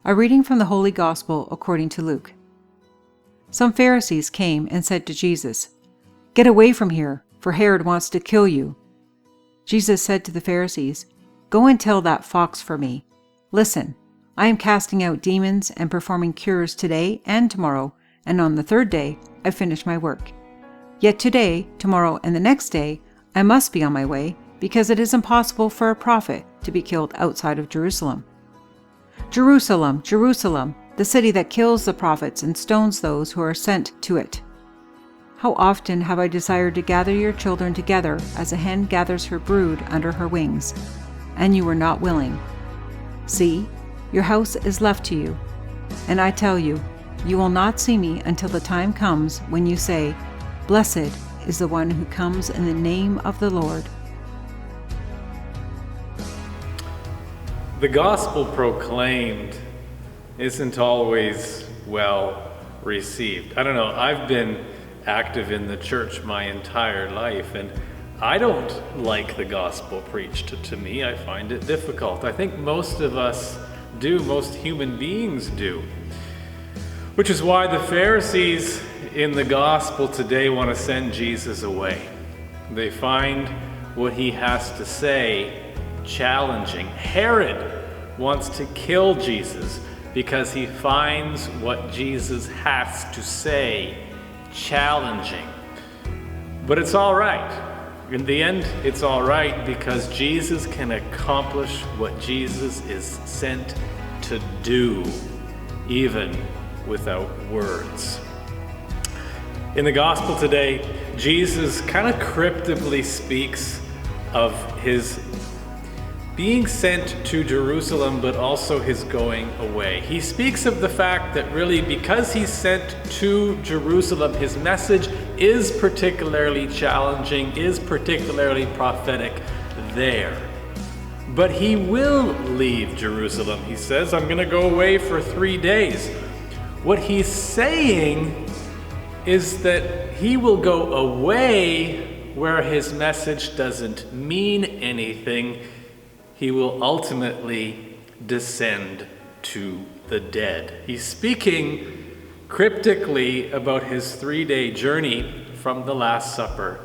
A reading from the Holy Gospel according to Luke. Some Pharisees came and said to Jesus, "Get away from here, for Herod wants to kill you." Jesus said to the Pharisees, "Go and tell that fox for me. Listen, I am casting out demons and performing cures today and tomorrow, and on the third day I finish my work. Yet today, tomorrow, and the next day I must be on my way, because it is impossible for a prophet to be killed outside of Jerusalem. Jerusalem, Jerusalem, the city that kills the prophets and stones those who are sent to it. How often have I desired to gather your children together as a hen gathers her brood under her wings, and you were not willing. See, your house is left to you, and I tell you, you will not see me until the time comes when you say, 'Blessed is the one who comes in the name of the Lord.'" The gospel proclaimed isn't always well received. I don't know, I've been active in the church my entire life, and I don't like the gospel preached to me. I find it difficult. I think most of us do, most human beings do. Which is why the Pharisees in the gospel today want to send Jesus away. They find what he has to say challenging. Herod wants to kill Jesus because he finds what Jesus has to say challenging. But it's all right. In the end, it's all right because Jesus can accomplish what Jesus is sent to do, even without words. In the gospel today, Jesus kind of cryptically speaks of his being sent to Jerusalem, but also his going away. He speaks of the fact that really because he's sent to Jerusalem, his message is particularly challenging, is particularly prophetic there. But he will leave Jerusalem. He says, "I'm going to go away for 3 days." What he's saying is that he will go away where his message doesn't mean anything. He will ultimately descend to the dead. He's speaking cryptically about his 3-day journey from the Last Supper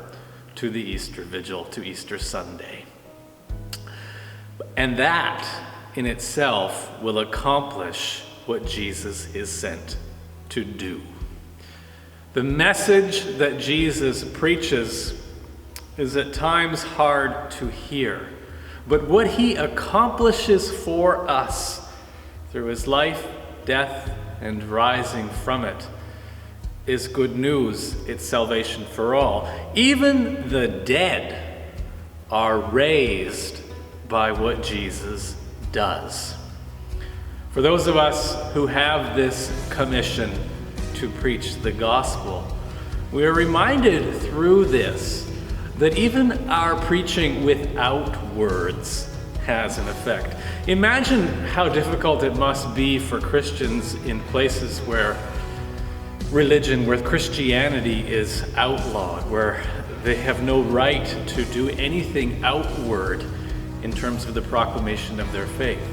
to the Easter Vigil, to Easter Sunday. And that in itself will accomplish what Jesus is sent to do. The message that Jesus preaches is at times hard to hear. But what he accomplishes for us through his life, death, and rising from it is good news. It's salvation for all. Even the dead are raised by what Jesus does. For those of us who have this commission to preach the gospel, we are reminded through this that even our preaching without words has an effect. Imagine how difficult it must be for Christians in places where Christianity is outlawed, where they have no right to do anything outward in terms of the proclamation of their faith.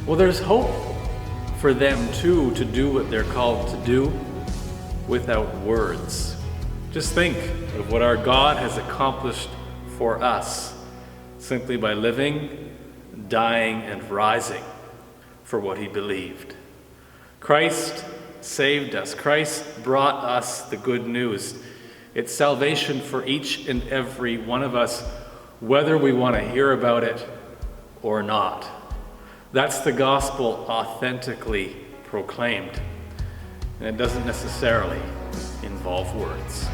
Well, there's hope for them too to do what they're called to do without words. Just think of what our God has accomplished for us simply by living, dying, and rising for what he believed. Christ saved us. Christ brought us the good news. It's salvation for each and every one of us, whether we want to hear about it or not. That's the gospel authentically proclaimed. And it doesn't necessarily involve words.